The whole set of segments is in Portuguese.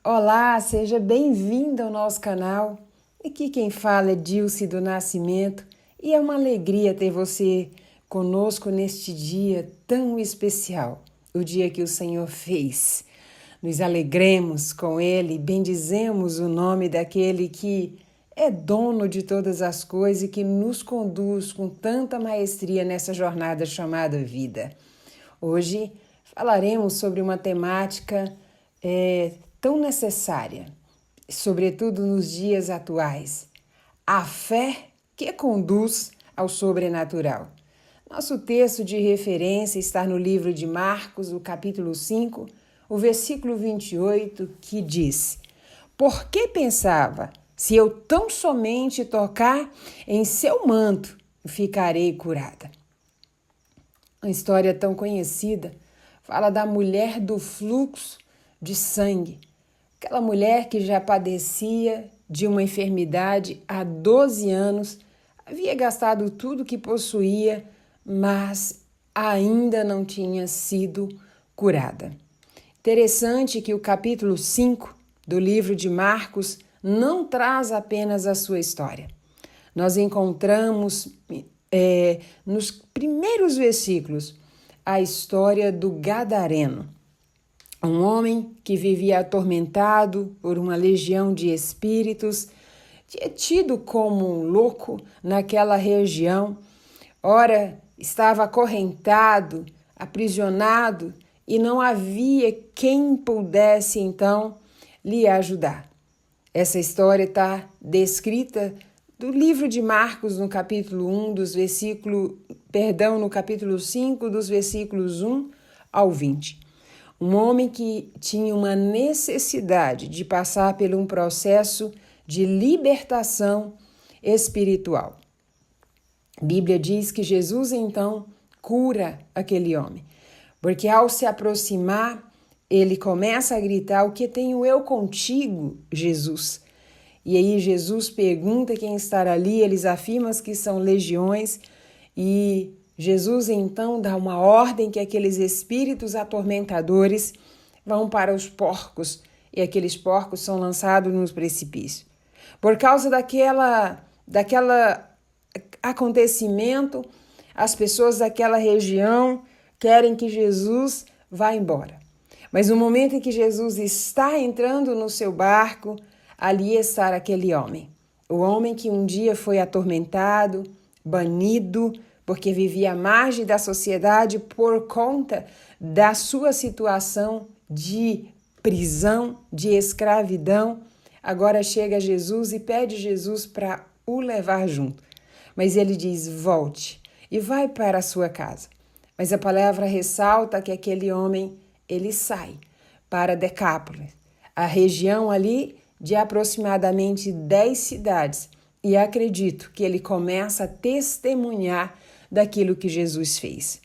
Olá, seja bem-vindo ao nosso canal. Aqui quem fala é Dilce do Nascimento e é uma alegria ter você conosco neste dia tão especial, o dia que o Senhor fez. Nos alegremos com Ele, bendizemos o nome daquele que é dono de todas as coisas e que nos conduz com tanta maestria nessa jornada chamada vida. Hoje falaremos sobre uma temática tão necessária, sobretudo nos dias atuais, a fé que conduz ao sobrenatural. Nosso texto de referência está no livro de Marcos, o capítulo 5, o versículo 28, que diz: "Por que pensava, se eu tão somente tocar em seu manto, ficarei curada?" Uma história tão conhecida fala da mulher do fluxo de sangue. Aquela mulher que já padecia de uma enfermidade há 12 anos, havia gastado tudo que possuía, mas ainda não tinha sido curada. Interessante que o capítulo 5 do livro de Marcos não traz apenas a sua história. Nós encontramos nos primeiros versículos a história do Gadareno, um homem que vivia atormentado por uma legião de espíritos, tido como um louco naquela região. Ora, estava acorrentado, aprisionado, e não havia quem pudesse então lhe ajudar. Essa história está descrita do livro de Marcos, no capítulo 5, dos versículos 1 ao 20. Um homem que tinha uma necessidade de passar por um processo de libertação espiritual. A Bíblia diz que Jesus então cura aquele homem, porque ao se aproximar, ele começa a gritar: "O que tenho eu contigo, Jesus?" E aí Jesus pergunta quem está ali, eles afirmam que são legiões, e Jesus então dá uma ordem que aqueles espíritos atormentadores vão para os porcos, e aqueles porcos são lançados nos precipícios. Por causa daquela acontecimento, as pessoas daquela região querem que Jesus vá embora. Mas no momento em que Jesus está entrando no seu barco, ali está aquele homem. O homem que um dia foi atormentado, banido, porque vivia à margem da sociedade por conta da sua situação de prisão, de escravidão. Agora chega Jesus e pede Jesus para o levar junto. Mas ele diz: "Volte e vai para a sua casa." Mas a palavra ressalta que aquele homem, ele sai para Decápolis, a região ali de aproximadamente 10 cidades, e acredito que ele começa a testemunhar daquilo que Jesus fez.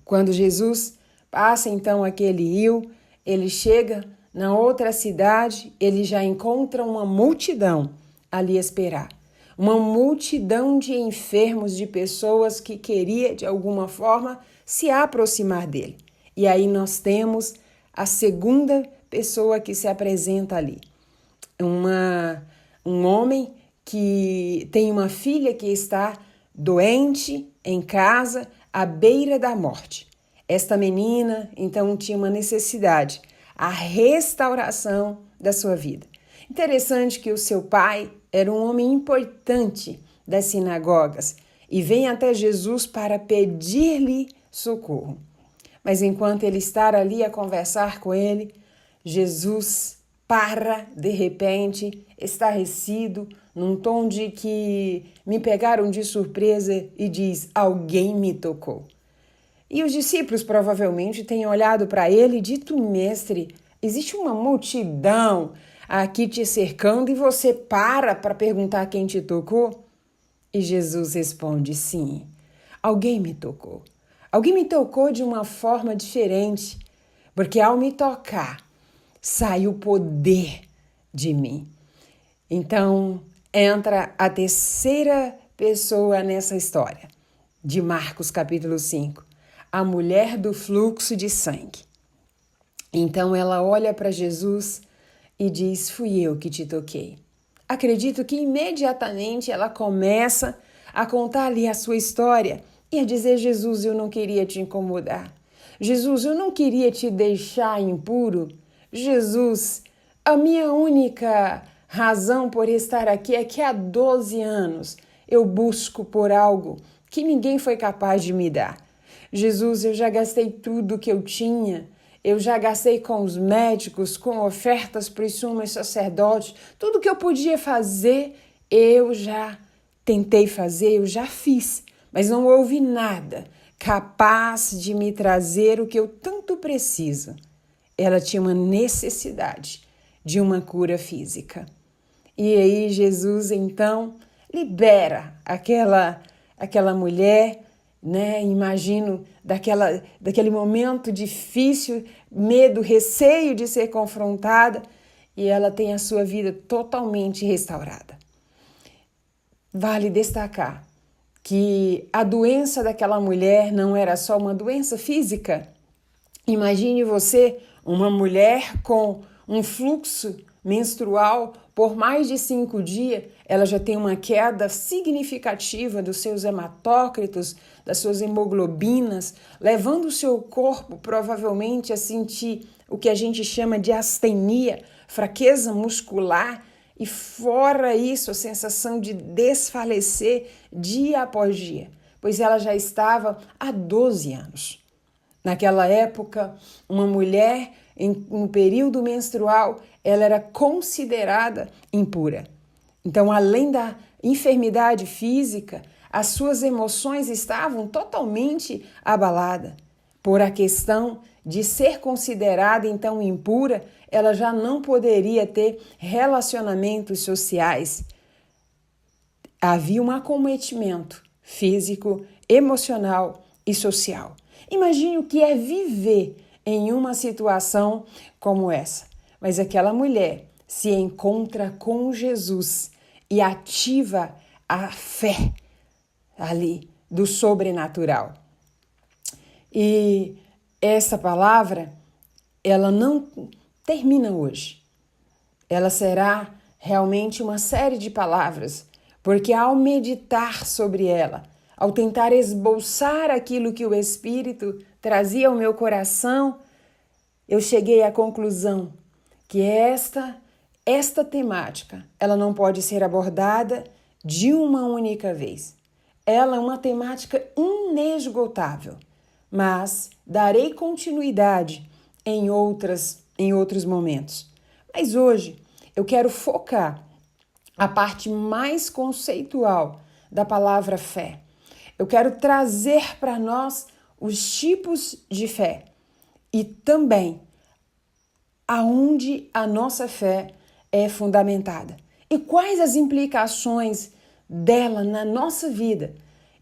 Quando Jesus passa então aquele rio, ele chega na outra cidade, ele já encontra uma multidão ali a esperar. Uma multidão de enfermos, de pessoas que queria de alguma forma se aproximar dele. E aí nós temos a segunda pessoa que se apresenta ali. Um homem que tem uma filha que está doente em casa, à beira da morte. Esta menina, então, tinha uma necessidade, a restauração da sua vida. Interessante que o seu pai era um homem importante das sinagogas e vem até Jesus para pedir-lhe socorro. Mas enquanto ele está ali a conversar com ele, Jesus para de repente, estarrecido, num tom de que me pegaram de surpresa, e diz: "Alguém me tocou." E os discípulos provavelmente têm olhado para ele e dito: "Mestre, existe uma multidão aqui te cercando e você para perguntar quem te tocou?" E Jesus responde: "Sim, alguém me tocou. Alguém me tocou de uma forma diferente, porque ao me tocar, sai o poder de mim." Então, entra a terceira pessoa nessa história, de Marcos capítulo 5, a mulher do fluxo de sangue. Então ela olha para Jesus e diz: fui eu que te toquei. Acredito que imediatamente ela começa a contar ali a sua história e a dizer: Jesus, eu não queria te incomodar. Jesus, eu não queria te deixar impuro. Jesus, a minha única razão por estar aqui é que há 12 anos eu busco por algo que ninguém foi capaz de me dar. Jesus, eu já gastei tudo que eu tinha. Eu já gastei com os médicos, com ofertas para os sumos sacerdotes. Tudo que eu podia fazer, eu já tentei fazer, eu já fiz. Mas não houve nada capaz de me trazer o que eu tanto preciso. Ela tinha uma necessidade de uma cura física. E aí Jesus, então, libera aquela mulher, né? Imagino daquele momento difícil, medo, receio de ser confrontada, e ela tem a sua vida totalmente restaurada. Vale destacar que a doença daquela mulher não era só uma doença física. Imagine você, uma mulher com um fluxo menstrual por mais de 5 dias, ela já tem uma queda significativa dos seus hematócritos, das suas hemoglobinas, levando o seu corpo provavelmente a sentir o que a gente chama de astenia, fraqueza muscular, e fora isso, a sensação de desfalecer dia após dia, pois ela já estava há 12 anos. Naquela época, uma mulher no período menstrual, ela era considerada impura. Então, além da enfermidade física, as suas emoções estavam totalmente abaladas. Por a questão de ser considerada então impura, ela já não poderia ter relacionamentos sociais. Havia um acometimento físico, emocional e social. Imagine o que é viver em uma situação como essa. Mas aquela mulher se encontra com Jesus e ativa a fé ali do sobrenatural. E essa palavra, ela não termina hoje. Ela será realmente uma série de palavras, porque ao meditar sobre ela, ao tentar esboçar aquilo que o Espírito trazia ao meu coração, eu cheguei à conclusão que esta temática, ela não pode ser abordada de uma única vez. Ela é uma temática inesgotável, mas darei continuidade em outros momentos. Mas hoje eu quero focar a parte mais conceitual da palavra fé. Eu quero trazer para nós os tipos de fé e também aonde a nossa fé é fundamentada e quais as implicações dela na nossa vida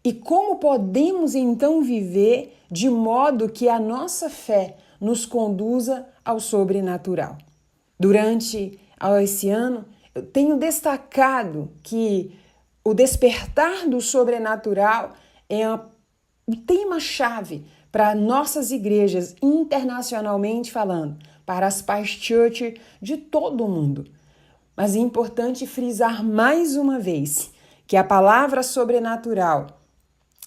e como podemos então viver de modo que a nossa fé nos conduza ao sobrenatural. Durante esse ano, eu tenho destacado que o despertar do sobrenatural é o tema-chave para nossas igrejas, internacionalmente falando, para as Paz Church de todo o mundo. Mas é importante frisar mais uma vez que a palavra sobrenatural,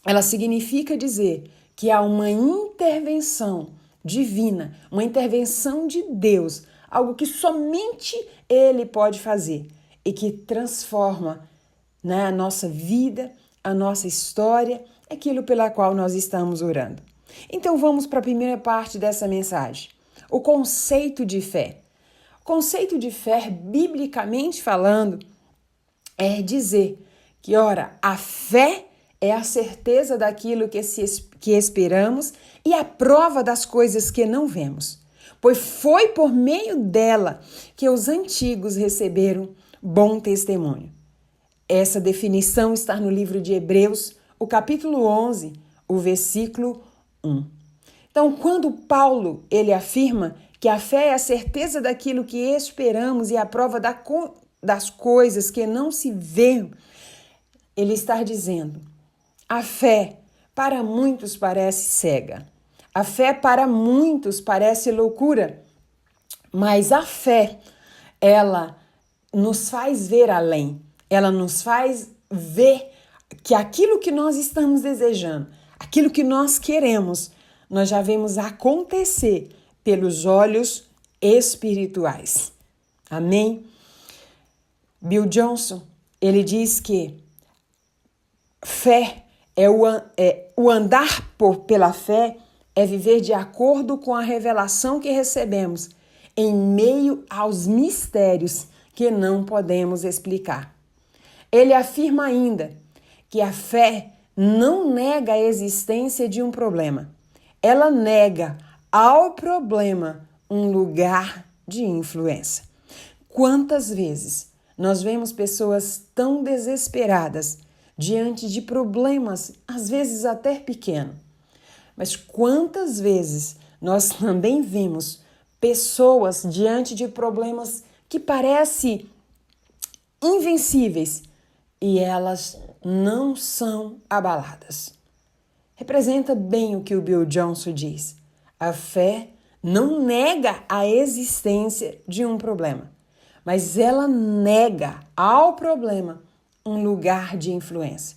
ela significa dizer que há uma intervenção divina, uma intervenção de Deus, algo que somente Ele pode fazer e que transforma, né, a nossa vida, a nossa história, aquilo pela qual nós estamos orando. Então vamos para a primeira parte dessa mensagem, o conceito de fé. O conceito de fé, biblicamente falando, é dizer que, ora, a fé é a certeza daquilo que esperamos e a prova das coisas que não vemos. Pois foi por meio dela que os antigos receberam bom testemunho. Essa definição está no livro de Hebreus, o capítulo 11, o versículo 1. Então, quando Paulo ele afirma que a fé é a certeza daquilo que esperamos e a prova das coisas que não se vê, ele está dizendo: a fé para muitos parece cega. A fé para muitos parece loucura. Mas a fé, ela nos faz ver além. Ela nos faz ver que aquilo que nós estamos desejando, aquilo que nós queremos, nós já vemos acontecer pelos olhos espirituais. Amém? Bill Johnson, ele diz que fé o andar pela fé é viver de acordo com a revelação que recebemos em meio aos mistérios que não podemos explicar. Ele afirma ainda que a fé não nega a existência de um problema. Ela nega ao problema um lugar de influência. Quantas vezes nós vemos pessoas tão desesperadas diante de problemas, às vezes até pequenos. Mas quantas vezes nós também vemos pessoas diante de problemas que parecem invencíveis e elas não são abaladas. Representa bem o que o Bill Johnson diz. A fé não nega a existência de um problema, mas ela nega ao problema um lugar de influência.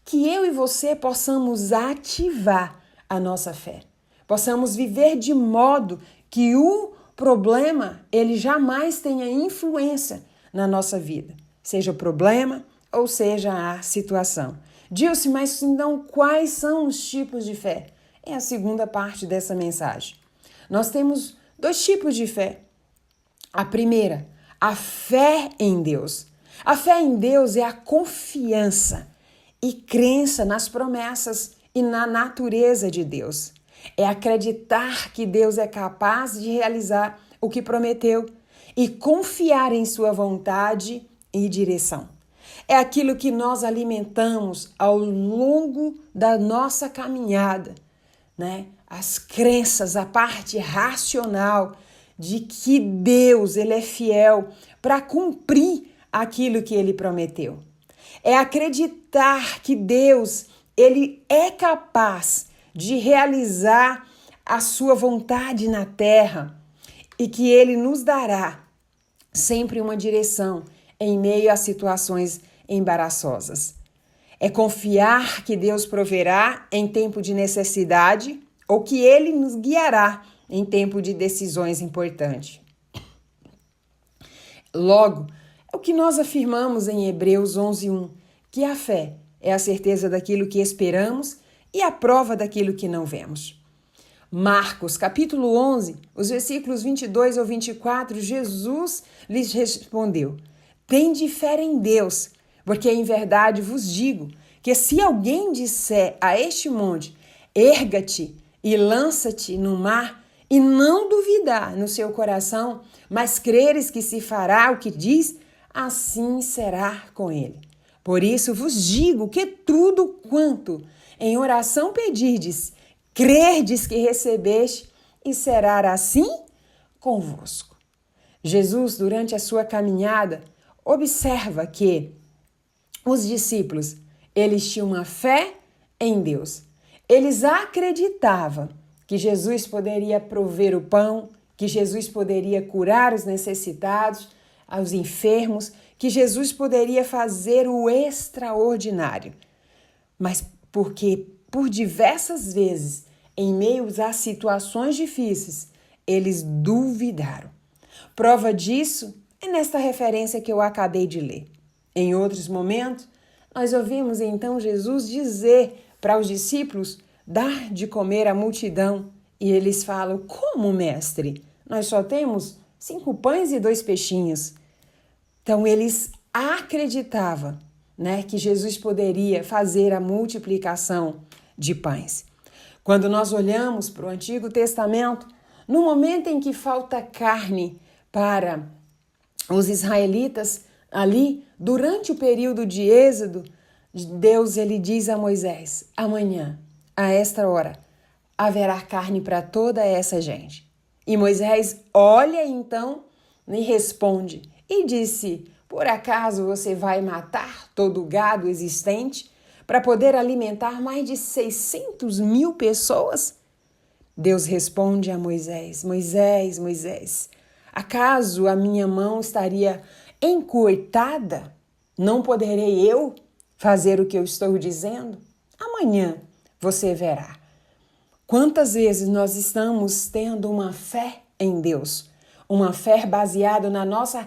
Que eu e você possamos ativar a nossa fé. Possamos viver de modo que o problema, ele jamais tenha influência na nossa vida. Seja o problema ou seja a situação. Dilce, mas então quais são os tipos de fé? É a segunda parte dessa mensagem. Nós temos 2 tipos de fé. A primeira, a fé em Deus. A fé em Deus é a confiança e crença nas promessas e na natureza de Deus. É acreditar que Deus é capaz de realizar o que prometeu e confiar em sua vontade e direção. É aquilo que nós alimentamos ao longo da nossa caminhada, né? As crenças, a parte racional de que Deus, ele é fiel para cumprir aquilo que ele prometeu. É acreditar que Deus, ele é capaz de realizar a sua vontade na terra e que ele nos dará sempre uma direção em meio a situações embaraçosas. É confiar que Deus proverá em tempo de necessidade ou que ele nos guiará em tempo de decisões importantes. Logo, é o que nós afirmamos em Hebreus 11:1, que a fé é a certeza daquilo que esperamos e a prova daquilo que não vemos. Marcos, capítulo 11, os versículos 22 ao 24, Jesus lhes respondeu: Tende fé em Deus, porque em verdade vos digo que se alguém disser a este monte, erga-te e lança-te no mar, e não duvidar no seu coração, mas creres que se fará o que diz, assim será com ele. Por isso vos digo que tudo quanto em oração pedirdes, crerdes que recebeste, e será assim convosco. Jesus, durante a sua caminhada, observa que os discípulos, eles tinham uma fé em Deus. Eles acreditavam que Jesus poderia prover o pão, que Jesus poderia curar os necessitados, aos enfermos, que Jesus poderia fazer o extraordinário. Mas porque por diversas vezes, em meio a situações difíceis, eles duvidaram. Prova disso é nesta referência que eu acabei de ler. Em outros momentos, nós ouvimos então Jesus dizer para os discípulos dar de comer à multidão. E eles falam: como, mestre? Nós só temos 5 pães e 2 peixinhos. Então, eles acreditavam, né, que Jesus poderia fazer a multiplicação de pães. Quando nós olhamos para o Antigo Testamento, no momento em que falta carne para os israelitas, ali, durante o período de Êxodo, Deus ele diz a Moisés: amanhã, a esta hora, haverá carne para toda essa gente. E Moisés olha então e responde e disse: por acaso você vai matar todo o gado existente para poder alimentar mais de 600.000 pessoas? Deus responde a Moisés: Moisés, Moisés, Acaso a minha mão estaria encurtada? Não poderei eu fazer o que eu estou dizendo? Amanhã você verá. Quantas vezes nós estamos tendo uma fé em Deus, uma fé baseada na nossa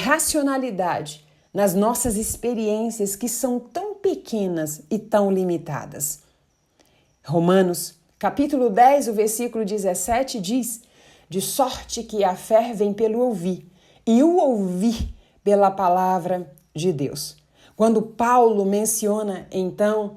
racionalidade, nas nossas experiências que são tão pequenas e tão limitadas. Romanos, capítulo 10, o versículo 17 diz: de sorte que a fé vem pelo ouvir, e o ouvir pela palavra de Deus. Quando Paulo menciona, então,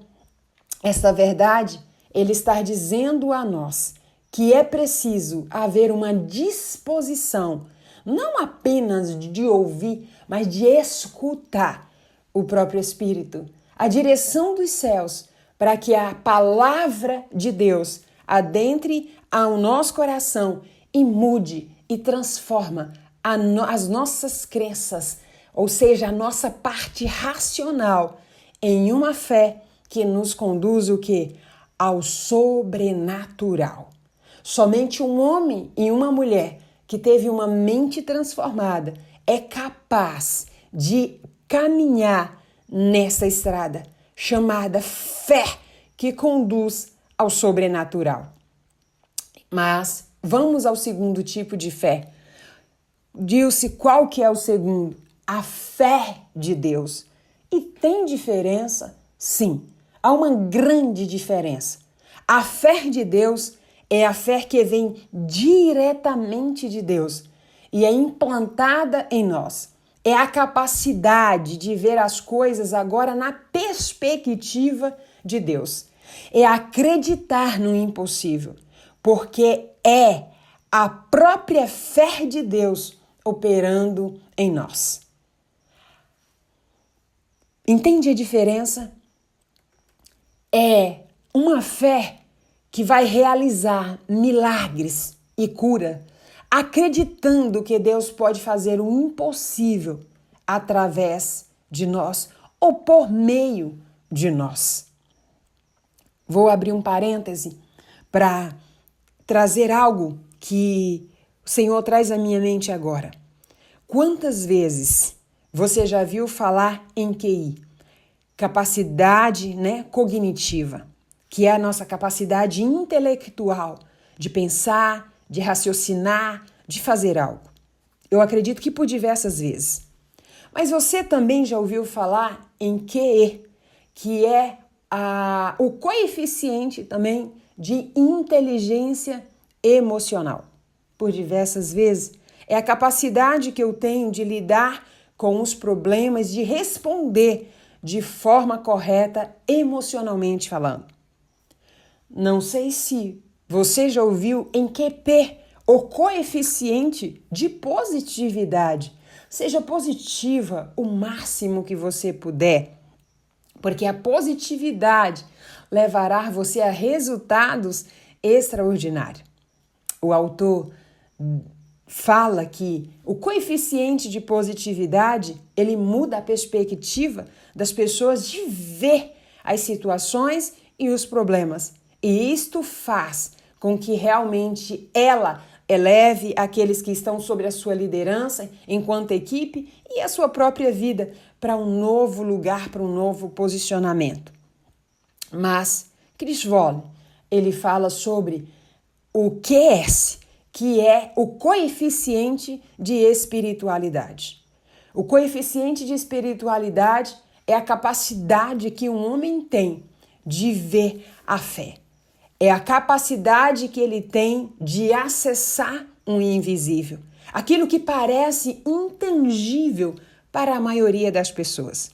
esta verdade, ele está dizendo a nós que é preciso haver uma disposição, não apenas de ouvir, mas de escutar o próprio Espírito, a direção dos céus, para que a palavra de Deus adentre ao nosso coração e mude e transforma as nossas crenças, ou seja, a nossa parte racional, em uma fé que nos conduz o quê? Ao sobrenatural. Somente um homem e uma mulher que teve uma mente transformada é capaz de caminhar nessa estrada chamada fé, que conduz ao sobrenatural. Mas vamos ao segundo tipo de fé. Diz-se qual que é o segundo? A fé de Deus. E tem diferença? Sim, há uma grande diferença. A fé de Deus é a fé que vem diretamente de Deus e é implantada em nós. É a capacidade de ver as coisas agora na perspectiva de Deus. É acreditar no impossível, porque é a própria fé de Deus operando em nós. Entende a diferença? É uma fé que vai realizar milagres e cura, acreditando que Deus pode fazer o impossível através de nós ou por meio de nós. Vou abrir um parêntese para trazer algo que o Senhor traz à minha mente agora. Quantas vezes você já viu falar em QI? Capacidade, cognitiva, que é a nossa capacidade intelectual de pensar, de raciocinar, de fazer algo. Eu acredito que por diversas vezes. Mas você também já ouviu falar em QE, que é o coeficiente também de inteligência emocional. Por diversas vezes, é a capacidade que eu tenho de lidar com os problemas, de responder de forma correta, emocionalmente falando. Não sei se você já ouviu em QP, o coeficiente de positividade. Seja positiva o máximo que você puder, porque a positividade levará você a resultados extraordinários. O autor fala que o coeficiente de positividade, ele muda a perspectiva das pessoas de ver as situações e os problemas. E isto faz com que realmente ela eleve aqueles que estão sob a sua liderança enquanto equipe e a sua própria vida para um novo lugar, para um novo posicionamento. Mas Chris Volle, ele fala sobre o QS, que é o coeficiente de espiritualidade. O coeficiente de espiritualidade é a capacidade que um homem tem de ver a fé. É a capacidade que ele tem de acessar um invisível. Aquilo que parece intangível para a maioria das pessoas.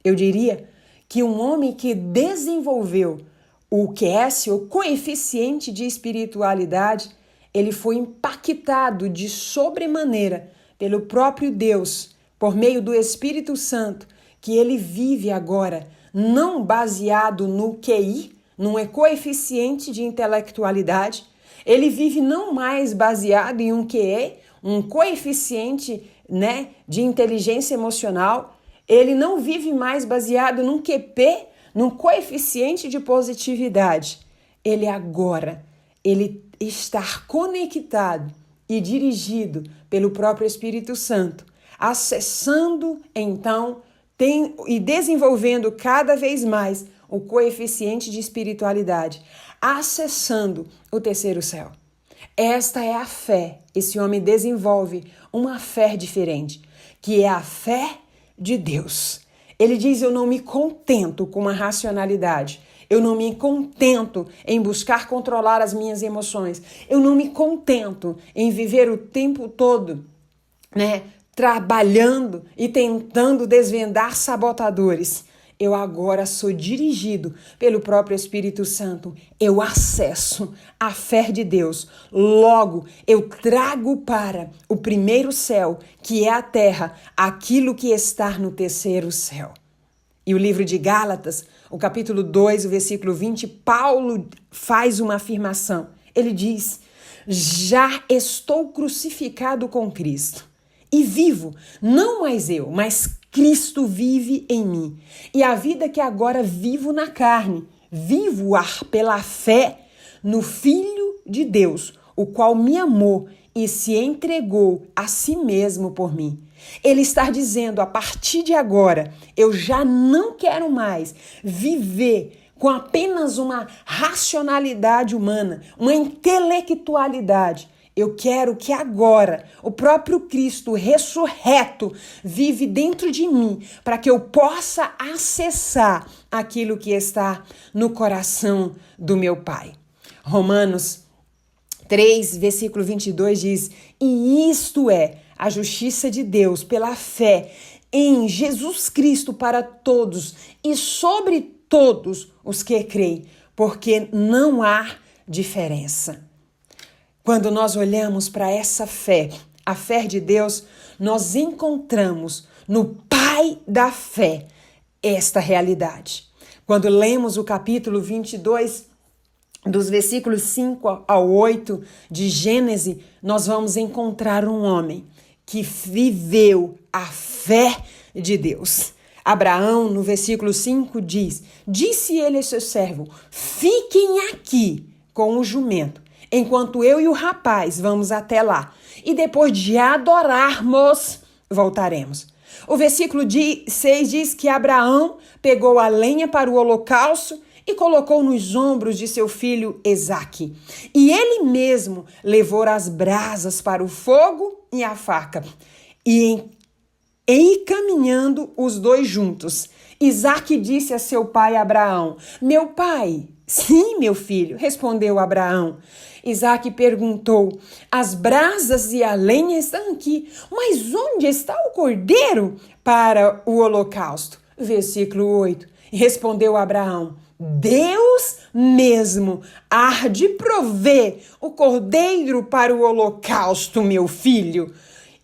Eu diria que um homem que desenvolveu o QS, o coeficiente de espiritualidade, ele foi impactado de sobremaneira pelo próprio Deus, por meio do Espírito Santo, que ele vive agora, não baseado no QI, num coeficiente de intelectualidade, ele vive não mais baseado em um QE, um coeficiente, de inteligência emocional, ele não vive mais baseado num QP, num coeficiente de positividade. Ele agora, ele está conectado e dirigido pelo próprio Espírito Santo, acessando então e desenvolvendo cada vez mais o coeficiente de espiritualidade, acessando o terceiro céu. Esta é a fé. Esse homem desenvolve uma fé diferente, que é a fé de Deus. Ele diz: eu não me contento com a racionalidade. Eu não me contento em buscar controlar as minhas emoções. Eu não me contento em viver o tempo todo, trabalhando e tentando desvendar sabotadores. Eu agora sou dirigido pelo próprio Espírito Santo. Eu acesso a fé de Deus. Logo, eu trago para o primeiro céu, que é a terra, aquilo que está no terceiro céu. E o livro de Gálatas, o capítulo 2, o versículo 20, Paulo faz uma afirmação. Ele diz: já estou crucificado com Cristo e vivo, não mais eu, mas Cristo vive em mim. E a vida que agora vivo na carne, vivo-a pela fé no Filho de Deus, o qual me amou e se entregou a si mesmo por mim. Ele está dizendo: a partir de agora, eu já não quero mais viver com apenas uma racionalidade humana, uma intelectualidade. Eu quero que agora o próprio Cristo ressurreto vive dentro de mim, para que eu possa acessar aquilo que está no coração do meu Pai. Romanos 3, versículo 22 diz: e isto é a justiça de Deus pela fé em Jesus Cristo para todos e sobre todos os que creem, porque não há diferença. Quando nós olhamos para essa fé, a fé de Deus, nós encontramos no Pai da fé esta realidade. Quando lemos o capítulo 22, dos versículos 5 ao 8 de Gênesis, nós vamos encontrar um homem que viveu a fé de Deus. Abraão, no versículo 5, diz: disse ele a seu servo: fiquem aqui com o jumento, enquanto eu e o rapaz vamos até lá, e depois de adorarmos, voltaremos. O versículo 6 diz que Abraão pegou a lenha para o holocausto e colocou nos ombros de seu filho Isaque. E ele mesmo levou as brasas para o fogo e a faca. E caminhando os dois juntos, Isaque disse a seu pai Abraão: meu pai. Sim, meu filho, respondeu Abraão. Isaque perguntou: as brasas e a lenha estão aqui, mas onde está o cordeiro para o holocausto? Versículo 8. Respondeu Abraão: Deus mesmo há de prover o cordeiro para o holocausto, meu filho.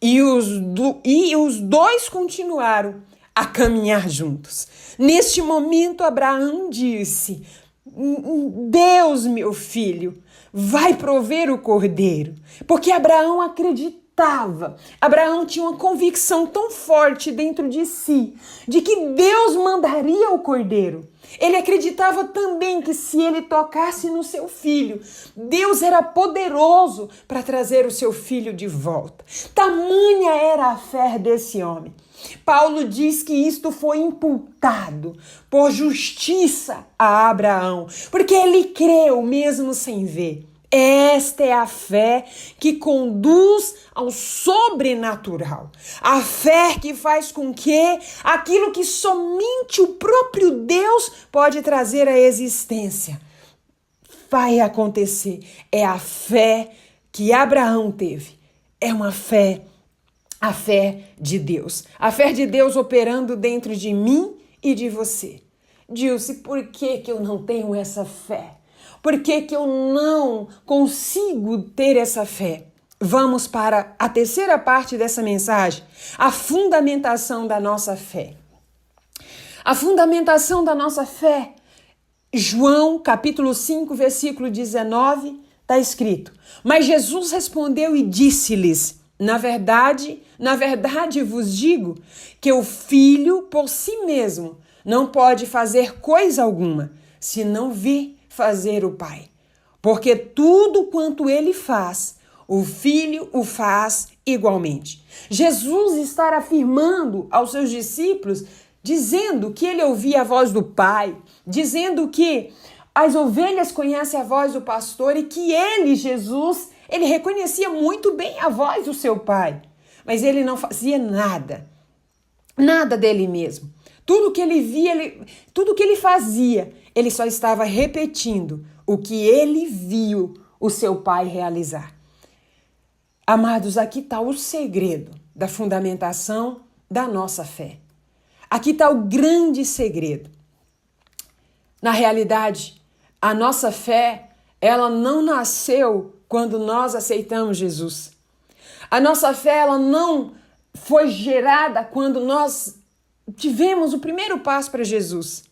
E os dois continuaram a caminhar juntos. Neste momento, Abraão disse: Deus, meu filho, vai prover o cordeiro. Porque Abraão acreditava. Abraão tinha uma convicção tão forte dentro de si de que Deus mandaria o cordeiro. Ele acreditava também que se ele tocasse no seu filho, Deus era poderoso para trazer o seu filho de volta. Tamanha era a fé desse homem. Paulo diz que isto foi imputado por justiça a Abraão, porque ele creu mesmo sem ver. Esta é a fé que conduz ao sobrenatural. A fé que faz com que aquilo que somente o próprio Deus pode trazer à existência vai acontecer. É a fé que Abraão teve. É uma fé, a fé de Deus. A fé de Deus operando dentro de mim e de você. Dilce, por que eu não tenho essa fé? Por que eu não consigo ter essa fé? Vamos para a terceira parte dessa mensagem, a fundamentação da nossa fé. A fundamentação da nossa fé, João capítulo 5, versículo 19, está escrito: mas Jesus respondeu e disse-lhes: na verdade vos digo que o Filho por si mesmo não pode fazer coisa alguma, se não vir fazer o Pai. Porque tudo quanto ele faz, o Filho o faz igualmente. Jesus está afirmando aos seus discípulos, dizendo que ele ouvia a voz do Pai, dizendo que as ovelhas conhecem a voz do pastor e que ele, Jesus, ele reconhecia muito bem a voz do seu Pai, mas ele não fazia nada dele mesmo. Tudo que ele via, tudo que ele fazia, ele só estava repetindo o que ele viu o seu Pai realizar. Amados, aqui está o segredo da fundamentação da nossa fé. Aqui está o grande segredo. Na realidade, a nossa fé, ela não nasceu quando nós aceitamos Jesus. A nossa fé, ela não foi gerada quando nós tivemos o primeiro passo para Jesus.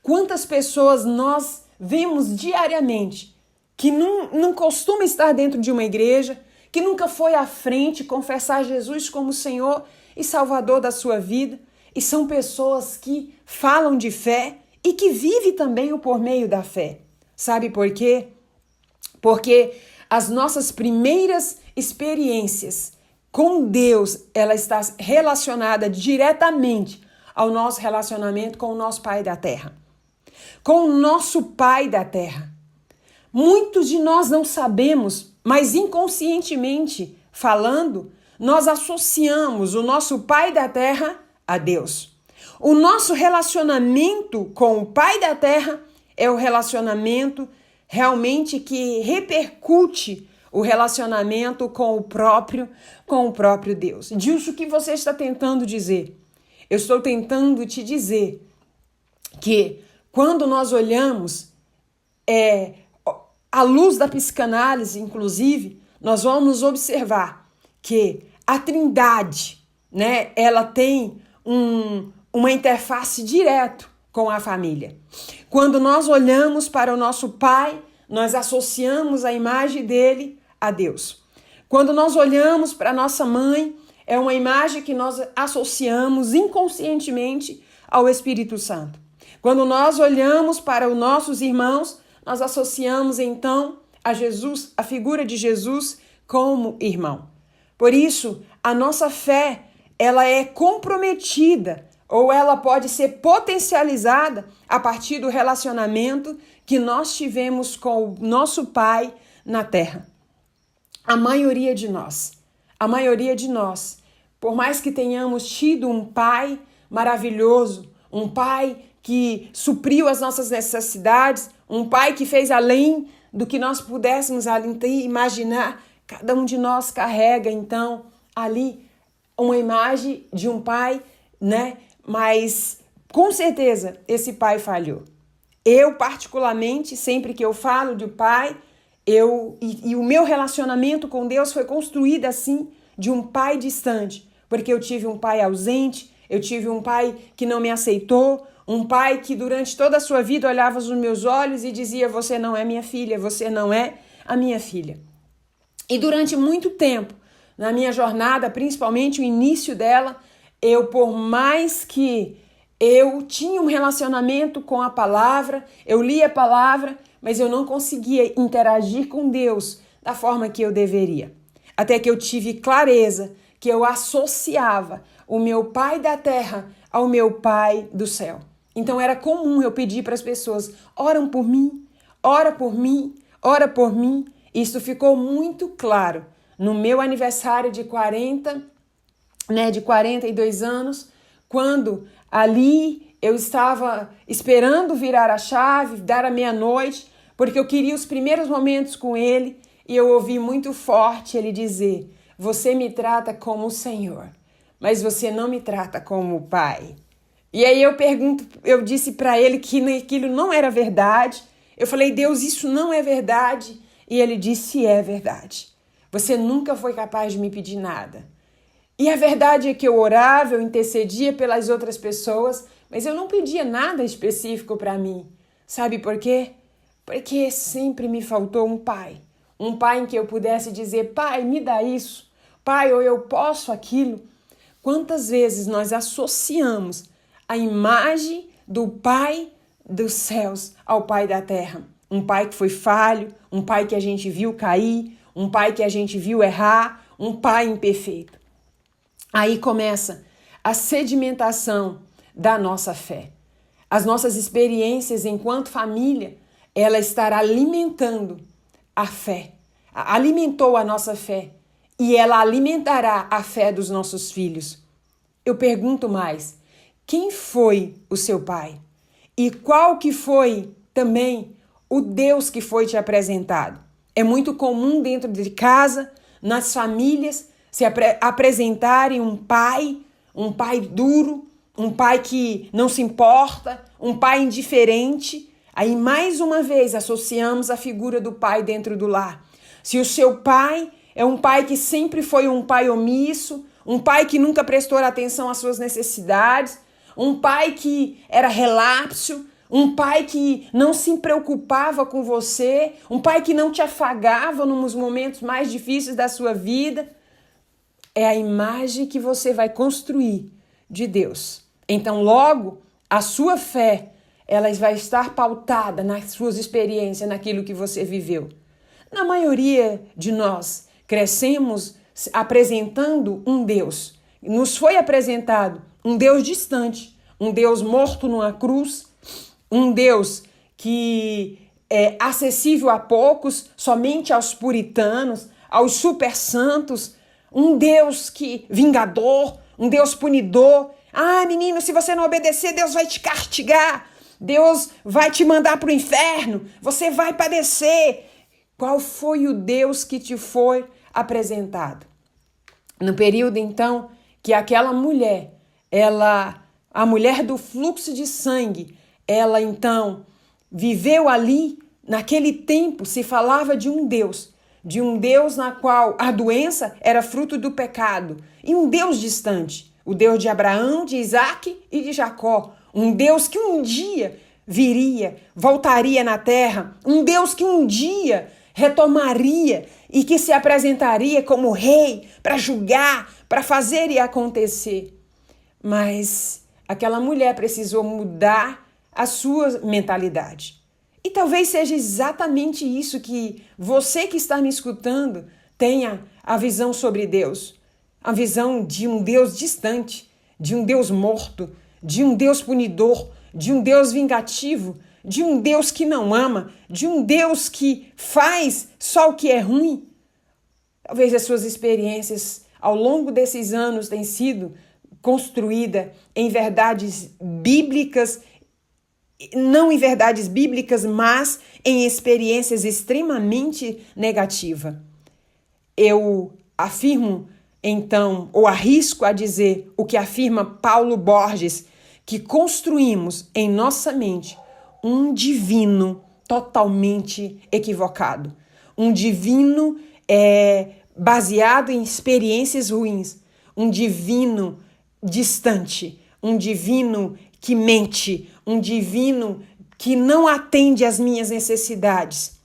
Quantas pessoas nós vemos diariamente que não costuma estar dentro de uma igreja, que nunca foi à frente confessar Jesus como Senhor e Salvador da sua vida, e são pessoas que falam de fé e que vivem também por meio da fé. Sabe por quê? Porque as nossas primeiras experiências com Deus, ela está relacionada diretamente ao nosso relacionamento com o nosso Pai da Terra. Com o nosso Pai da Terra. Muitos de nós não sabemos, mas inconscientemente falando, nós associamos o nosso Pai da Terra a Deus. O nosso relacionamento com o Pai da Terra é o relacionamento realmente que repercute o relacionamento com o próprio Deus. Disso que você está tentando dizer. Eu estou tentando te dizer que quando nós olhamos à luz da psicanálise, inclusive, nós vamos observar que a Trindade, né, ela tem uma interface direto com a família. Quando nós olhamos para o nosso Pai, nós associamos a imagem dele a Deus. Quando nós olhamos para a nossa mãe, é uma imagem que nós associamos inconscientemente ao Espírito Santo. Quando nós olhamos para os nossos irmãos, nós associamos então a Jesus, a figura de Jesus como irmão. Por isso, a nossa fé, ela é comprometida ou ela pode ser potencializada a partir do relacionamento que nós tivemos com o nosso Pai na terra. A maioria de nós, por mais que tenhamos tido um Pai maravilhoso, um Pai que supriu as nossas necessidades, um Pai que fez além do que nós pudéssemos imaginar, cada um de nós carrega, então, ali uma imagem de um Pai, né? Mas, com certeza, esse Pai falhou. Eu, particularmente, sempre que eu falo de Pai, e o meu relacionamento com Deus foi construído assim, de um Pai distante, porque eu tive um Pai ausente, eu tive um Pai que não me aceitou, um Pai que durante toda a sua vida olhava nos meus olhos e dizia: você não é minha filha, você não é a minha filha. E durante muito tempo, na minha jornada, principalmente o início dela, por mais que eu tinha um relacionamento com a palavra, eu lia a palavra, mas eu não conseguia interagir com Deus da forma que eu deveria. Até que eu tive clareza que eu associava o meu Pai da terra ao meu Pai do céu. Então era comum eu pedir para as pessoas: oram por mim, ora por mim, ora por mim. Isso ficou muito claro no meu aniversário de 42 anos, quando ali eu estava esperando virar a chave, dar a meia-noite, porque eu queria os primeiros momentos com ele, e eu ouvi muito forte ele dizer: você me trata como o Senhor, mas você não me trata como o Pai. E aí eu disse para ele que aquilo não era verdade. Eu falei: Deus, isso não é verdade. E ele disse: é verdade. Você nunca foi capaz de me pedir nada. E a verdade é que eu orava, eu intercedia pelas outras pessoas, mas eu não pedia nada específico para mim. Sabe por quê? Porque sempre me faltou um pai em que eu pudesse dizer: Pai, me dá isso. Pai, ou eu posso aquilo. Quantas vezes nós associamos a imagem do Pai dos céus ao Pai da terra? Um pai que foi falho, um pai que a gente viu cair, um pai que a gente viu errar, um pai imperfeito. Aí começa a sedimentação da nossa fé. As nossas experiências enquanto família, ela estará alimentando a fé. Alimentou a nossa fé e ela alimentará a fé dos nossos filhos. Eu pergunto mais, quem foi o seu pai? E qual que foi também o Deus que foi te apresentado? É muito comum dentro de casa, nas famílias, se apresentarem um pai duro, um pai que não se importa, um pai indiferente. Aí, mais uma vez, associamos a figura do pai dentro do lar. Se o seu pai é um pai que sempre foi um pai omisso, um pai que nunca prestou atenção às suas necessidades, um pai que era relapso, um pai que não se preocupava com você, um pai que não te afagava nos momentos mais difíceis da sua vida, é a imagem que você vai construir de Deus. Então, logo, a sua fé, ela vai estar pautada nas suas experiências, naquilo que você viveu. Na maioria de nós, crescemos apresentando um Deus. Nos foi apresentado um Deus distante, um Deus morto numa cruz, um Deus que é acessível a poucos, somente aos puritanos, aos super santos, um Deus que vingador, um Deus punidor. Ah, menino, se você não obedecer, Deus vai te castigar. Deus vai te mandar para o inferno. Você vai padecer. Qual foi o Deus que te foi apresentado? No período, então, que aquela mulher, a mulher do fluxo de sangue, ela, então, viveu ali, naquele tempo, se falava de um Deus na qual a doença era fruto do pecado, e um Deus distante, o Deus de Abraão, de Isaac e de Jacó, um Deus que um dia viria, voltaria na terra, um Deus que um dia retomaria e que se apresentaria como rei para julgar, para fazer e acontecer. Mas aquela mulher precisou mudar a sua mentalidade. E talvez seja exatamente isso que você que está me escutando tenha a visão sobre Deus. A visão de um Deus distante, de um Deus morto, de um Deus punidor, de um Deus vingativo, de um Deus que não ama, de um Deus que faz só o que é ruim. Talvez as suas experiências ao longo desses anos tenham sido construídas em verdades bíblicas, não em verdades bíblicas, mas em experiências extremamente negativas. Eu afirmo, então, ou arrisco a dizer o que afirma Paulo Borges, que construímos em nossa mente um divino totalmente equivocado. Um divino baseado em experiências ruins. Um divino distante. Um divino que mente. Um divino que não atende às minhas necessidades.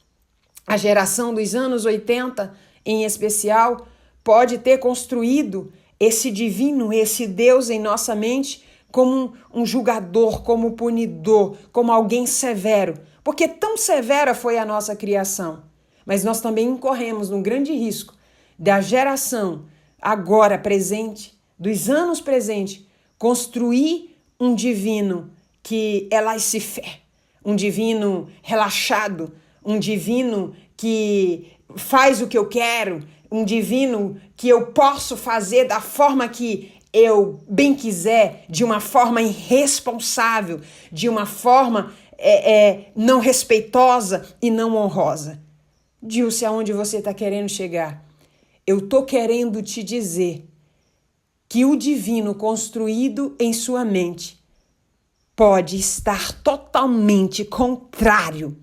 A geração dos anos 80, em especial, pode ter construído esse divino, esse Deus em nossa mente como um julgador, como punidor, como alguém severo. Porque tão severa foi a nossa criação. Mas nós também incorremos num grande risco da geração agora presente, dos anos presentes, construir um divino que é laissez-faire, um divino relaxado, um divino que faz o que eu quero, um divino que eu posso fazer da forma que eu bem quiser, de uma forma irresponsável, de uma forma não respeitosa e não honrosa. Dilce, aonde você está querendo chegar? Eu estou querendo te dizer que o divino construído em sua mente pode estar totalmente contrário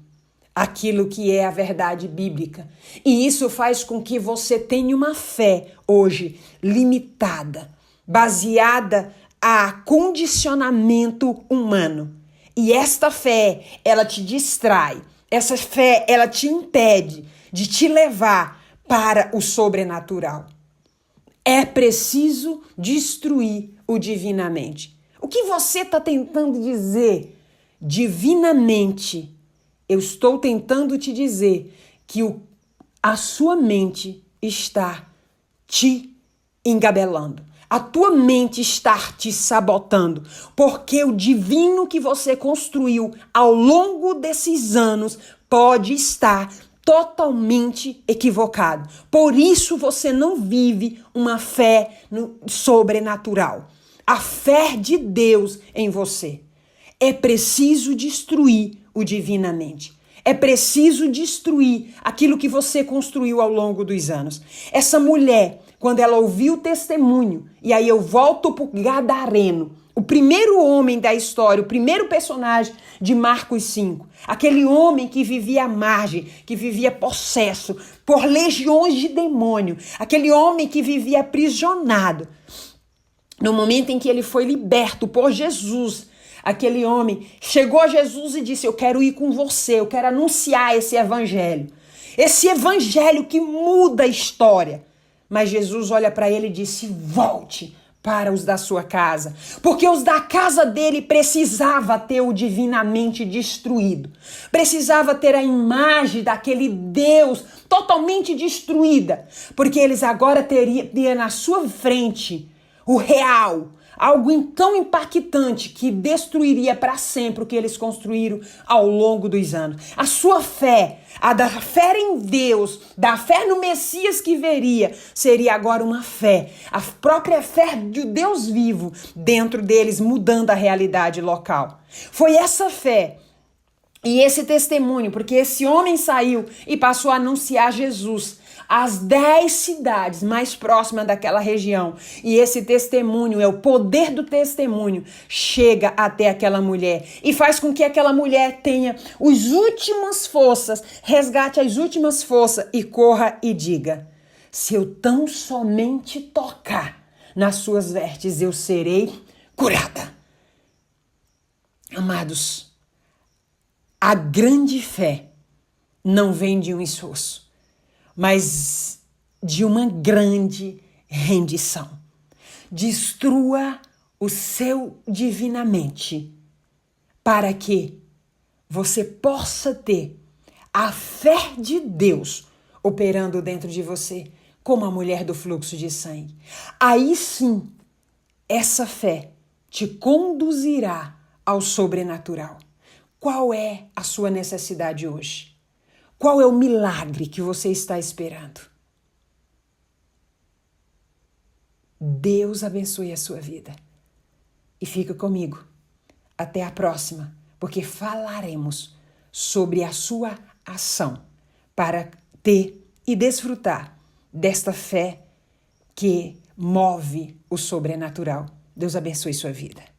àquilo que é a verdade bíblica. E isso faz com que você tenha uma fé hoje limitada, baseada a condicionamento humano. E esta fé, ela te distrai. Essa fé, ela te impede de te levar para o sobrenatural. É preciso destruir o divinamente. O que você está tentando dizer? Divinamente, eu estou tentando te dizer que a sua mente está te engabelando. A tua mente está te sabotando, porque o divino que você construiu ao longo desses anos pode estar totalmente equivocado. Por isso você não vive uma fé sobrenatural. A fé de Deus em você. É preciso destruir o divinamente. É preciso destruir aquilo que você construiu ao longo dos anos. Essa mulher, quando ela ouviu o testemunho, e aí eu volto para o Gadareno, o primeiro homem da história, o primeiro personagem de Marcos 5, aquele homem que vivia à margem, que vivia possesso por legiões de demônio, aquele homem que vivia aprisionado. No momento em que ele foi liberto por Jesus, aquele homem chegou a Jesus e disse: eu quero ir com você, eu quero anunciar esse evangelho. Esse evangelho que muda a história. Mas Jesus olha para ele e disse: volte para os da sua casa. Porque os da casa dele precisava ter o divinamente destruído. Precisava ter a imagem daquele Deus totalmente destruída. Porque eles agora teriam na sua frente o real, algo tão impactante que destruiria para sempre o que eles construíram ao longo dos anos. A sua fé, a da fé em Deus, da fé no Messias que viria, seria agora uma fé, a própria fé de Deus vivo dentro deles, mudando a realidade local. Foi essa fé e esse testemunho, porque esse homem saiu e passou a anunciar Jesus às 10 cidades mais próximas daquela região. E esse testemunho, é o poder do testemunho, chega até aquela mulher e faz com que aquela mulher tenha as últimas forças, resgate as últimas forças e corra e diga: se eu tão somente tocar nas suas vestes, eu serei curada. Amados, a grande fé não vem de um esforço, mas de uma grande rendição. Destrua o seu divinamente para que você possa ter a fé de Deus operando dentro de você, como a mulher do fluxo de sangue. Aí sim, essa fé te conduzirá ao sobrenatural. Qual é a sua necessidade hoje? Qual é o milagre que você está esperando? Deus abençoe a sua vida. E fica comigo. Até a próxima, porque falaremos sobre a sua ação para ter e desfrutar desta fé que move o sobrenatural. Deus abençoe sua vida.